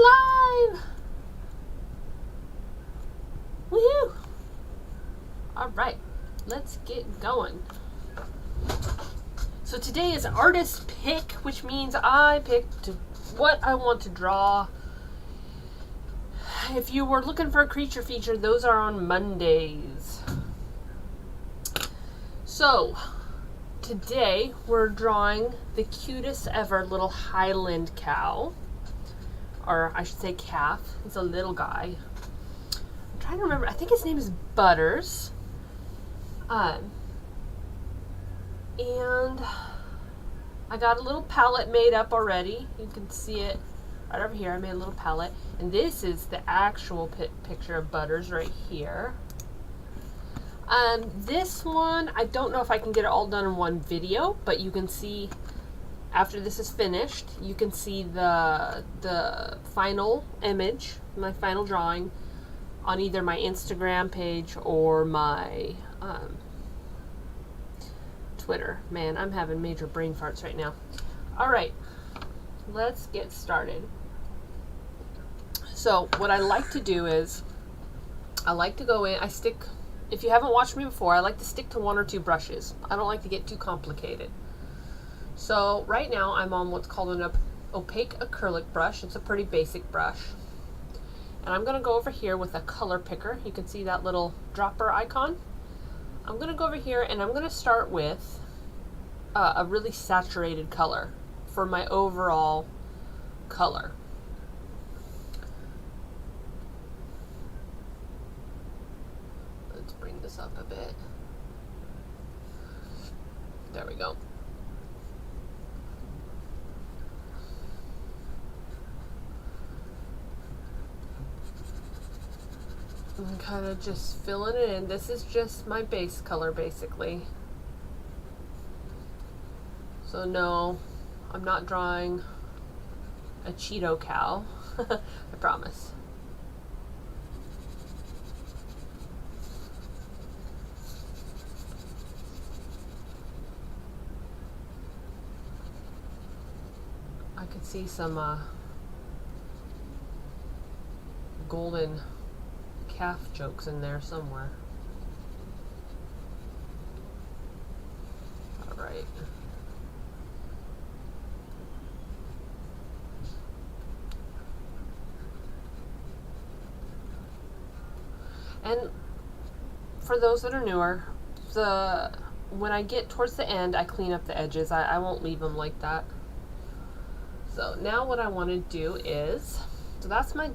live! Woohoo! Alright, let's get going. So today is artist pick, which means I picked what I want to draw. If you were looking for a creature feature, those are on Mondays. So, today we're drawing the cutest ever little Highland cow. Or I should say calf. It's a little guy. I'm trying to remember. I think his name is Butters. And I got a little palette made up already. You can see it right over here. I made a little palette. And this is the actual picture of Butters right here. This one, I don't know if I can get it all done in one video, but you can see after this is finished, you can see the final image, my final drawing, on either my Instagram page or my Twitter. Man, I'm having major brain farts right now. All right, let's get started. So what I like to do is, I like to go in, if you haven't watched me before, I like to stick to one or two brushes. I don't like to get too complicated. So right now I'm on what's called an opaque acrylic brush. It's a pretty basic brush. And I'm going to go over here with a color picker. You can see that little dropper icon. I'm going to go over here and I'm going to start with a really saturated color for my overall color. Let's bring this up a bit. There we go. I'm kind of just filling it in. This is just my base color, basically. So no, I'm not drawing a Cheeto cow. I promise. I could see some golden calf jokes in there somewhere. All right. And for those that are newer, when I get towards the end, I clean up the edges. I won't leave them like that. So now what I want to do is, so that's my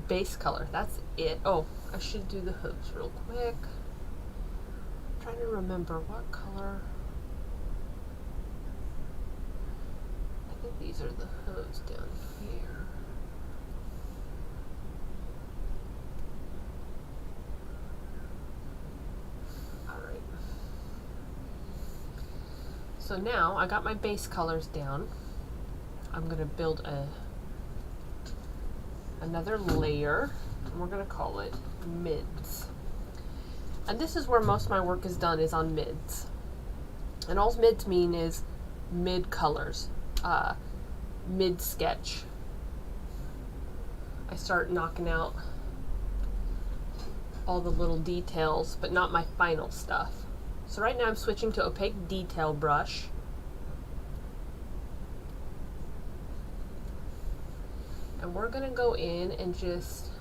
base color. That's it. Oh, I should do the hooves real quick. I'm trying to remember what color. I think these are the hooves down here. Alright. So now I got my base colors down. I'm going to build another layer, and we're going to call it mids. And this is where most of my work is done, is on mids. And all mids mean is mid colors, mid sketch. I start knocking out all the little details, but not my final stuff. So right now I'm switching to opaque detail brush. And we're going to go in and just,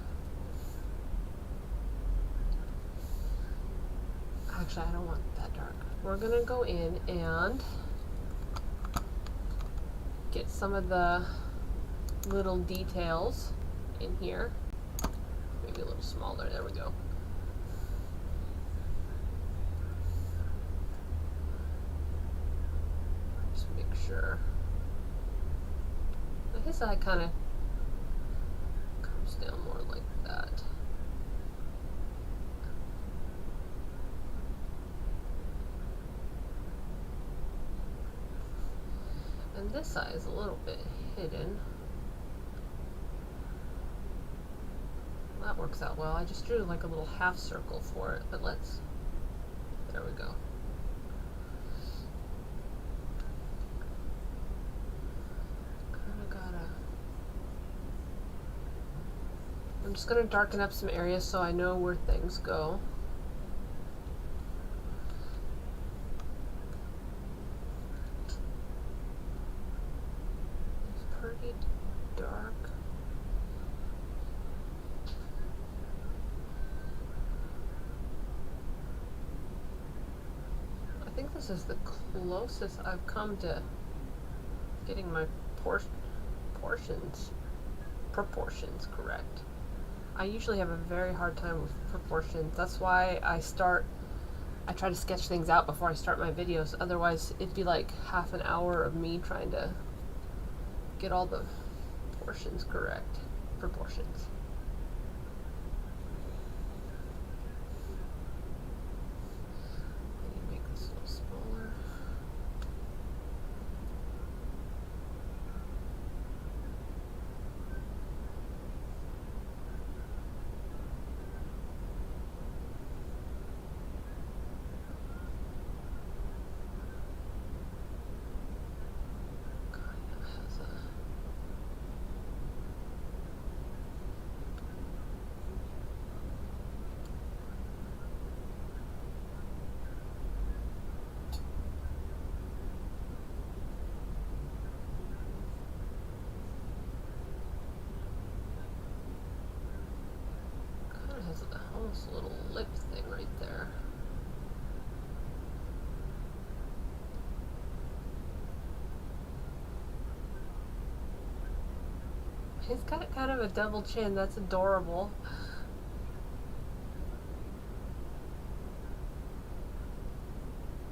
actually I don't want that dark. We're going to go in and get some of the little details in here. Maybe a little smaller, there we go. Just make sure. I guess I kind of down more like that. And this side is a little bit hidden. That works out well. I just drew like a little half circle for it, but there we go. I'm just going to darken up some areas so I know where things go. It's pretty dark. I think this is the closest I've come to getting my proportions correct. I usually have a very hard time with proportions. That's why I try to sketch things out before I start my videos. Otherwise, it'd be like half an hour of me trying to get all the proportions correct. Make this a little smaller. Has almost a little lip thing right there. He's got kind of a double chin. That's adorable.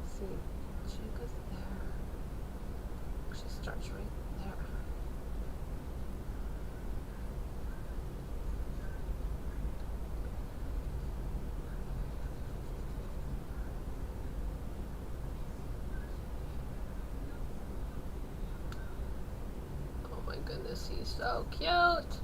Let's see, she goes there. She starts right there. Oh my goodness, he's so cute.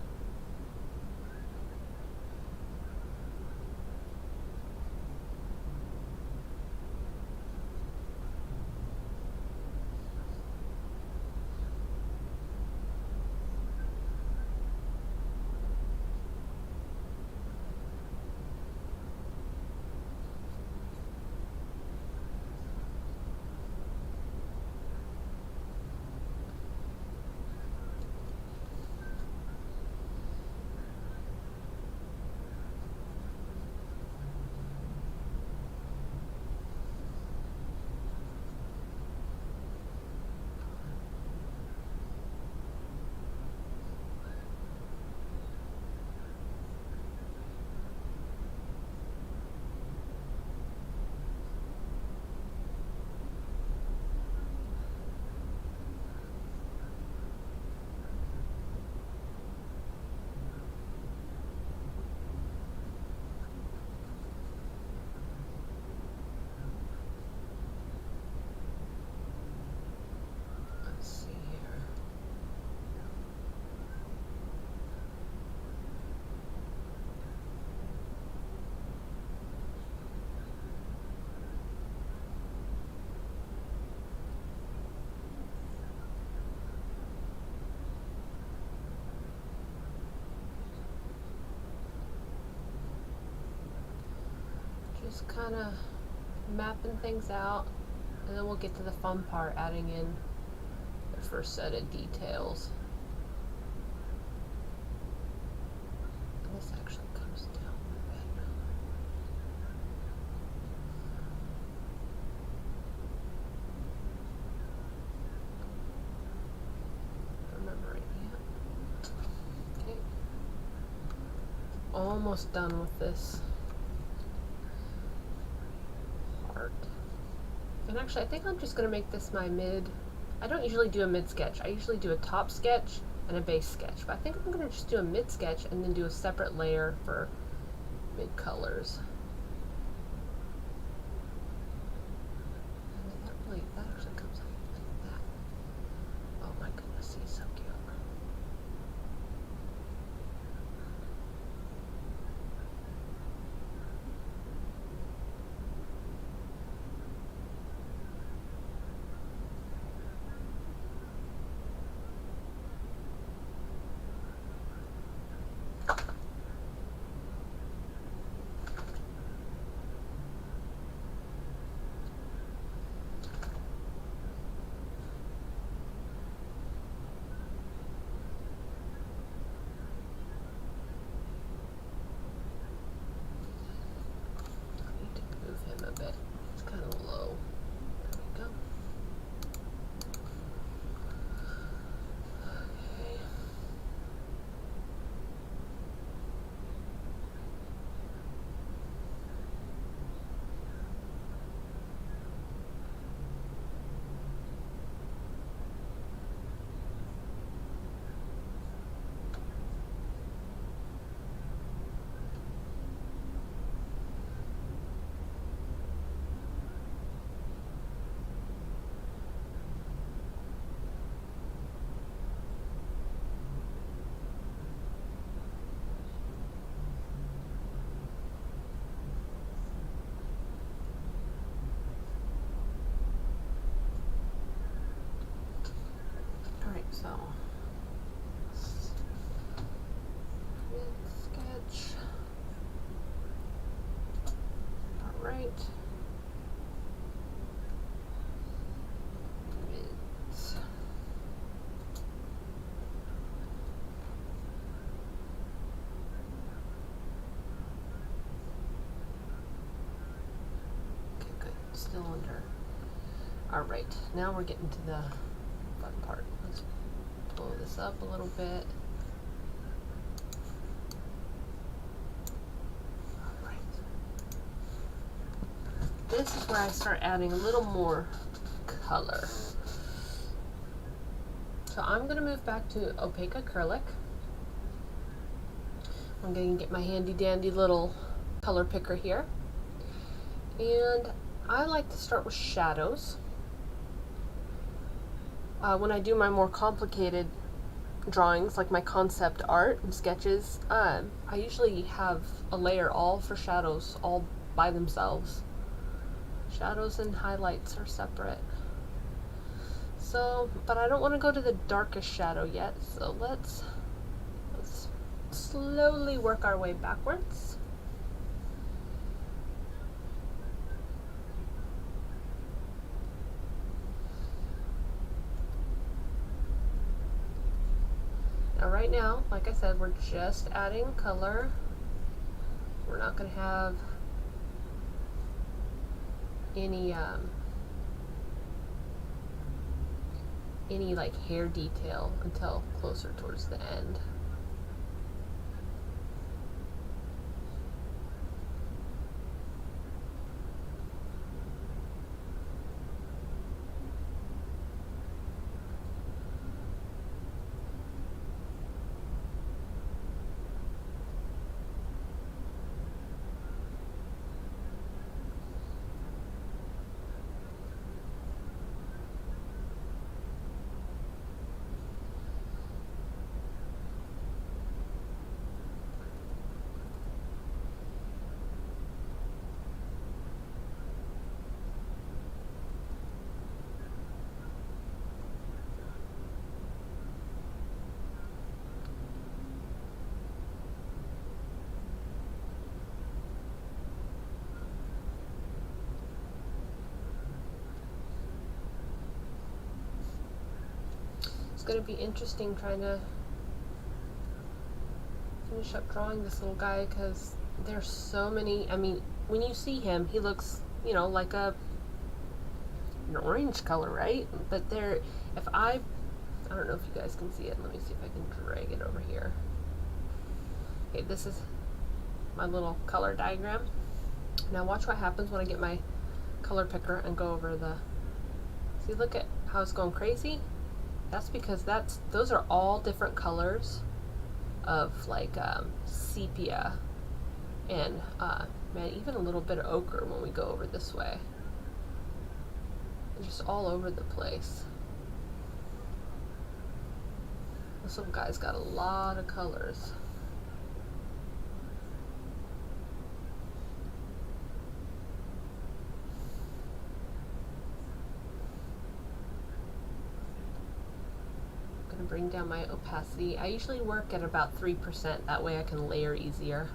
Just kind of mapping things out, and then we'll get to the fun part, adding in the first set of details. And this actually comes down a bit. Remember it yet? Okay. Almost done with this. And actually, I think I'm just going to make this my mid. I don't usually do a mid sketch. I usually do a top sketch and a base sketch. But I think I'm going to just do a mid sketch and then do a separate layer for mid colors. And that actually comes out like that. Oh my goodness, he's so cute. So, sketch. All right. Okay, good. Still under. All right. Now we're getting to the fun part. Let's blow this up a little bit. All right. This is where I start adding a little more color. So I'm going to move back to opaque acrylic. I'm going to get my handy dandy little color picker here. And I like to start with shadows. When I do my more complicated drawings, like my concept art and sketches, I usually have a layer all for shadows, all by themselves. Shadows and highlights are separate. So, but I don't want to go to the darkest shadow yet, so let's slowly work our way backwards. Now right now, like I said, we're just adding color. We're not going to have any like hair detail until closer towards the end. Going to be interesting trying to finish up drawing this little guy because there's so many. I mean, when you see him, he looks, you know, like an orange color, right? But there, if I don't know if you guys can see it. Let me see if I can drag it over here. Okay, this is my little color diagram. Now watch what happens when I get my color picker and go over the, see, look at how it's going crazy. That's because those are all different colors of like sepia and man, even a little bit of ochre when we go over this way. They're just all over the place. This little guy's got a lot of colors. Bring down my opacity. I usually work at about 3%, that way I can layer easier.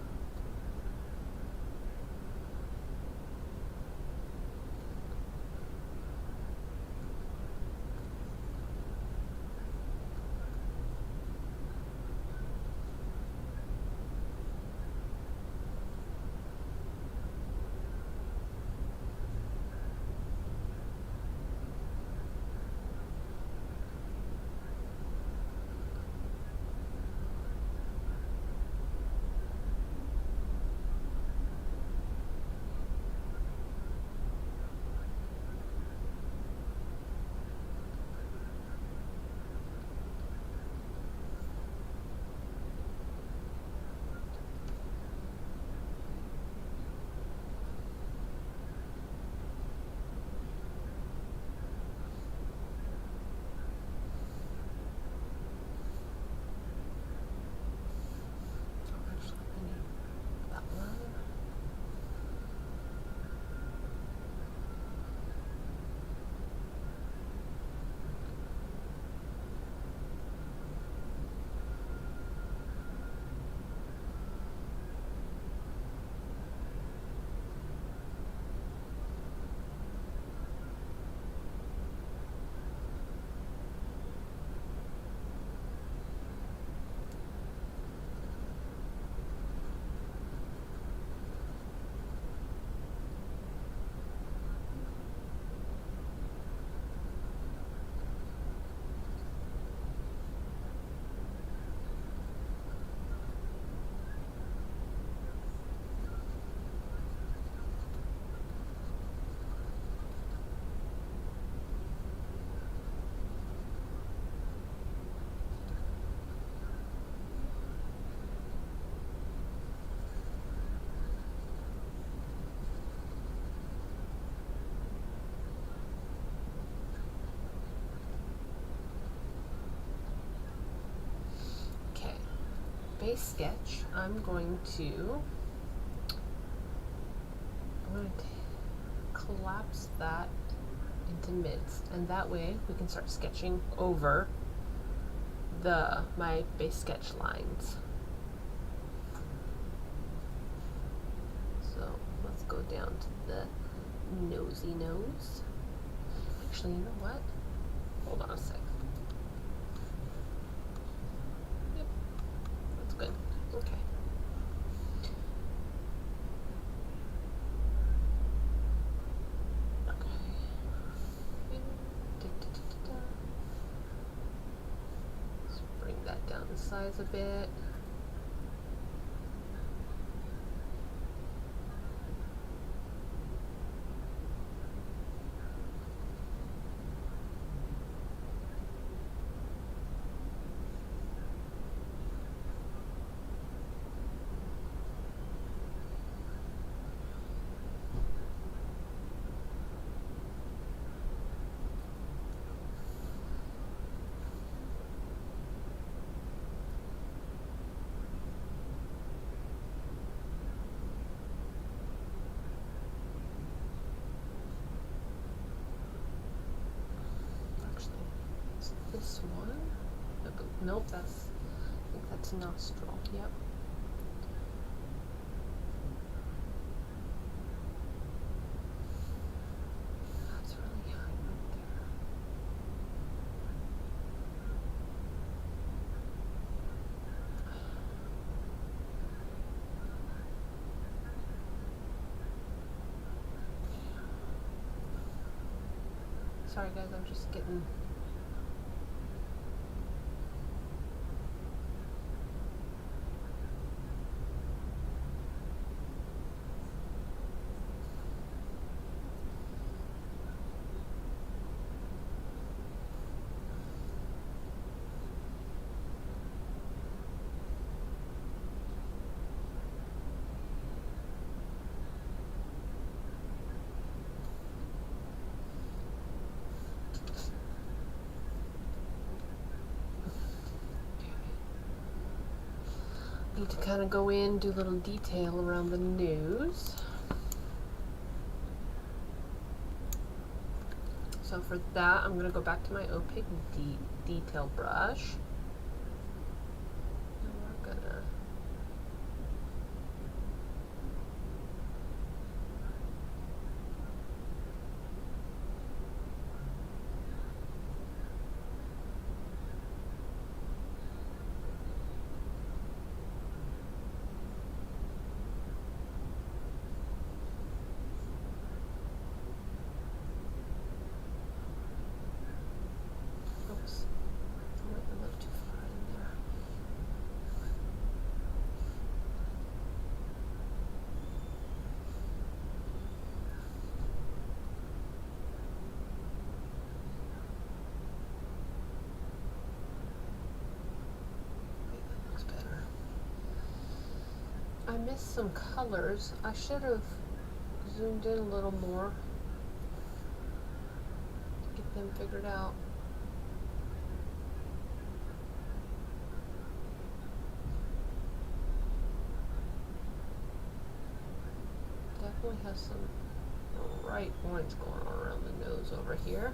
base sketch, I'm going to collapse that into mids, and that way we can start sketching over my base sketch lines. So let's go down to the nosy nose. Actually, you know what? Hold on a sec. Yep, that's good. Okay. Down the size a bit. This one? Nope, I think that's nostril. Yep. That's really high right there. Sorry guys, I'm just getting need to kind of go in, do a little detail around the nose. So for that, I'm going to go back to my opaque detail brush. And we're going to I missed some colors. I should have zoomed in a little more to get them figured out. Definitely has some bright orange going on around the nose over here.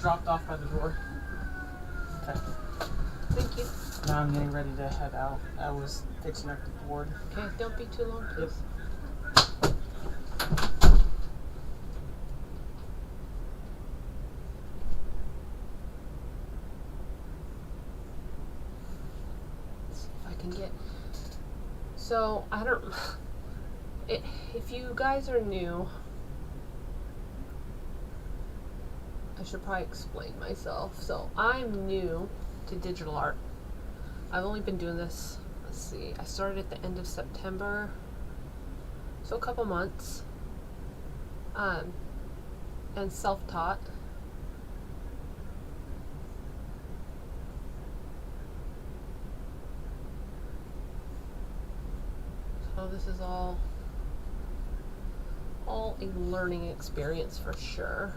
Dropped off by the door. Okay. Thank you. Now I'm getting ready to head out. I was fixing up the board. Okay, don't be too long, please. Yep. So I don't. If you guys are new, I should probably explain myself. So I'm new to digital art. I've only been doing this. Let's see. I started at the end of September, so a couple months. And self-taught. So this is all a learning experience for sure.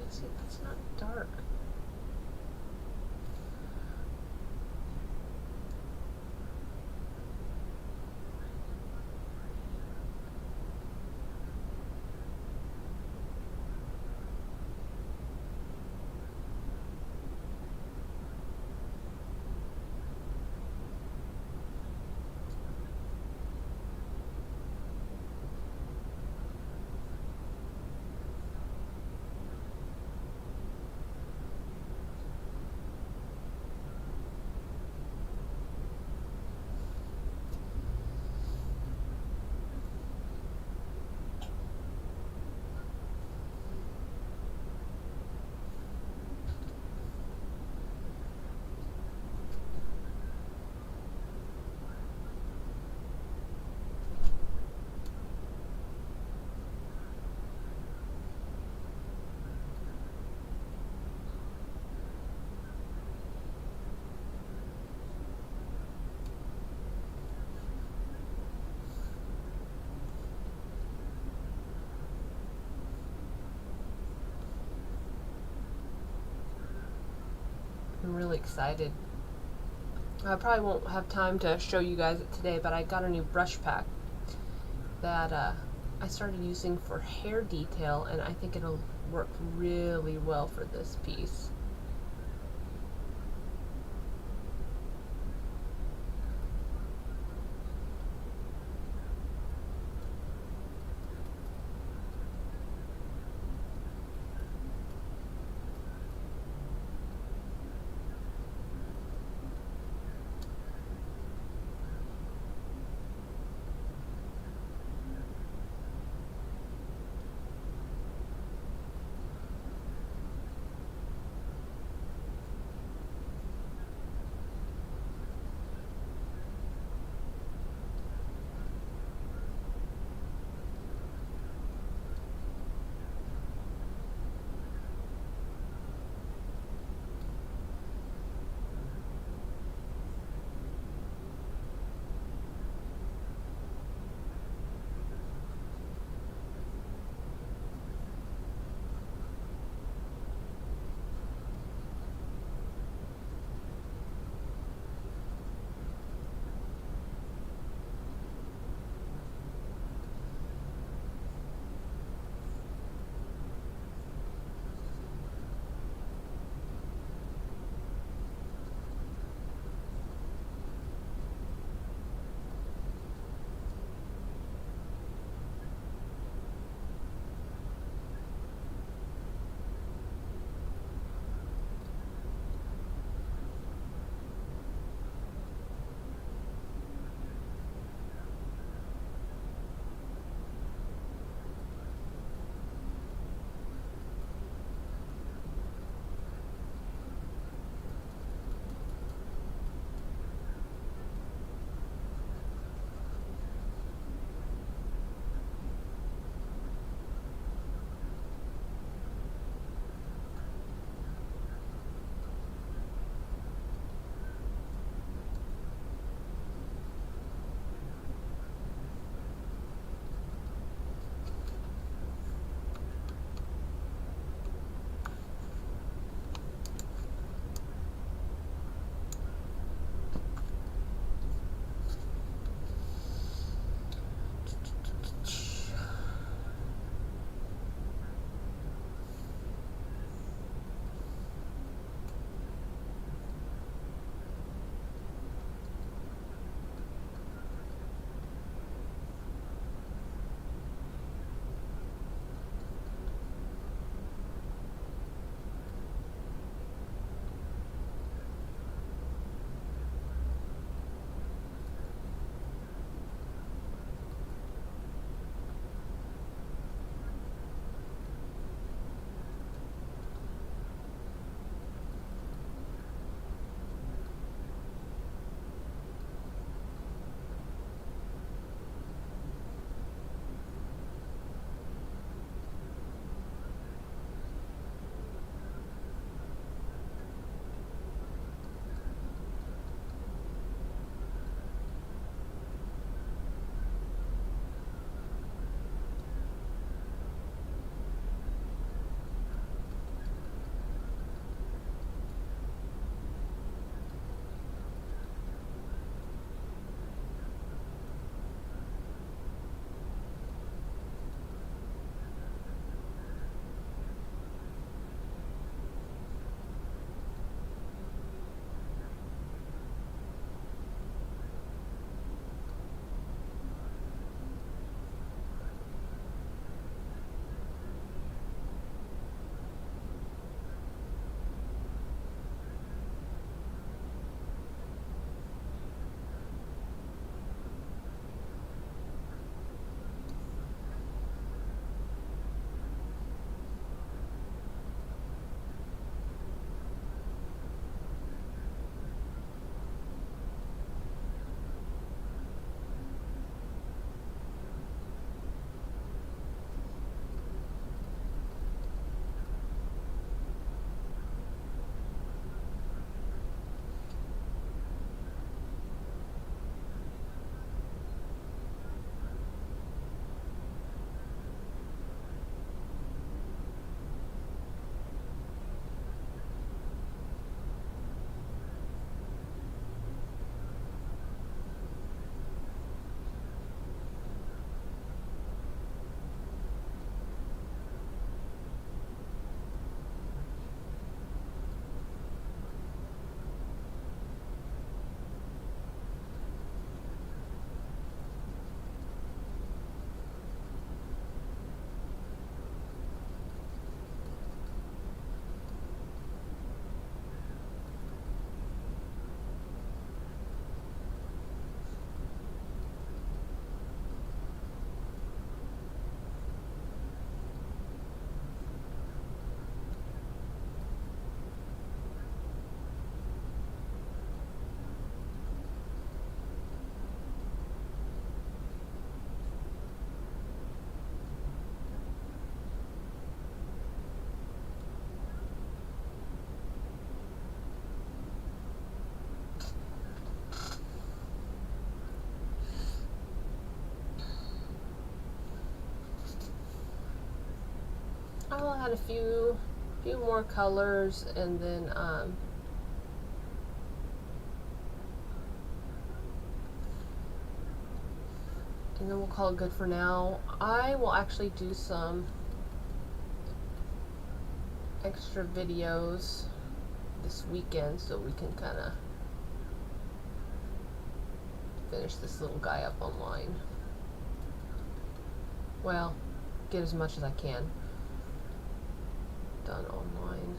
See, that's not dark. I'm really excited. I probably won't have time to show you guys it today, but I got a new brush pack that I started using for hair detail, and I think it'll work really well for this piece. I'll add a few more colors, and then we'll call it good for now. I will actually do some extra videos this weekend so we can kind of finish this little guy up online. Well, get as much as I can done online.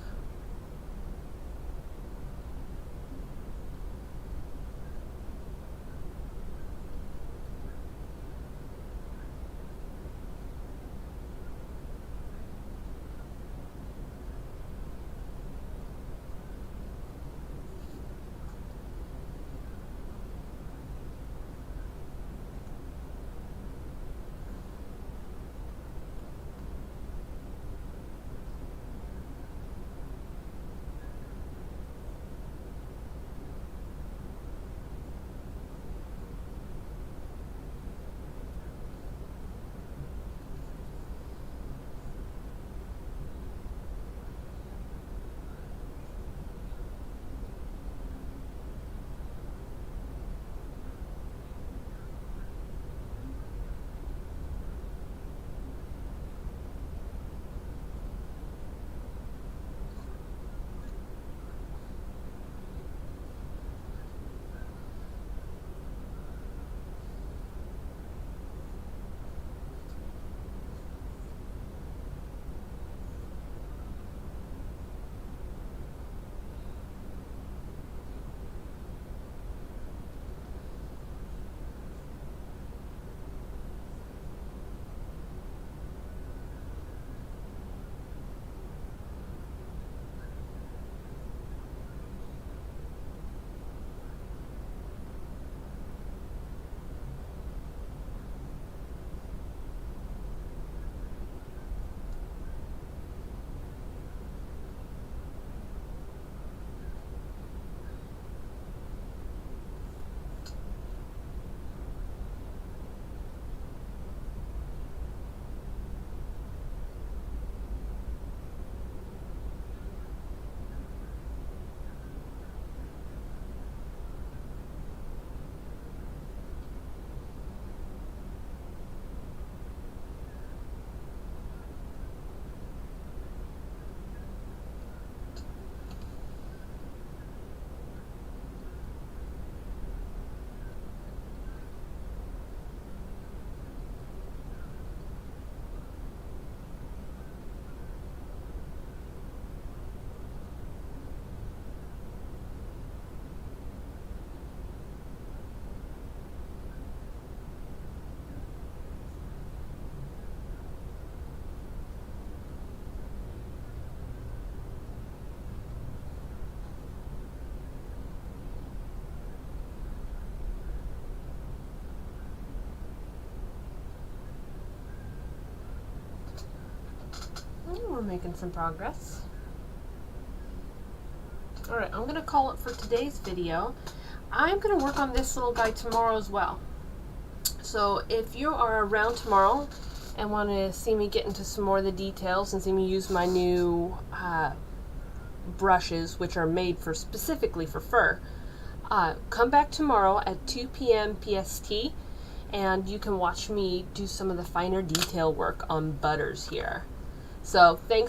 We're making some progress. Alright, I'm going to call it for today's video. I'm going to work on this little guy tomorrow as well. So if you are around tomorrow and want to see me get into some more of the details and see me use my new brushes, which are made for specifically for fur, come back tomorrow at 2 p.m. PST and you can watch me do some of the finer detail work on butters here. So thanks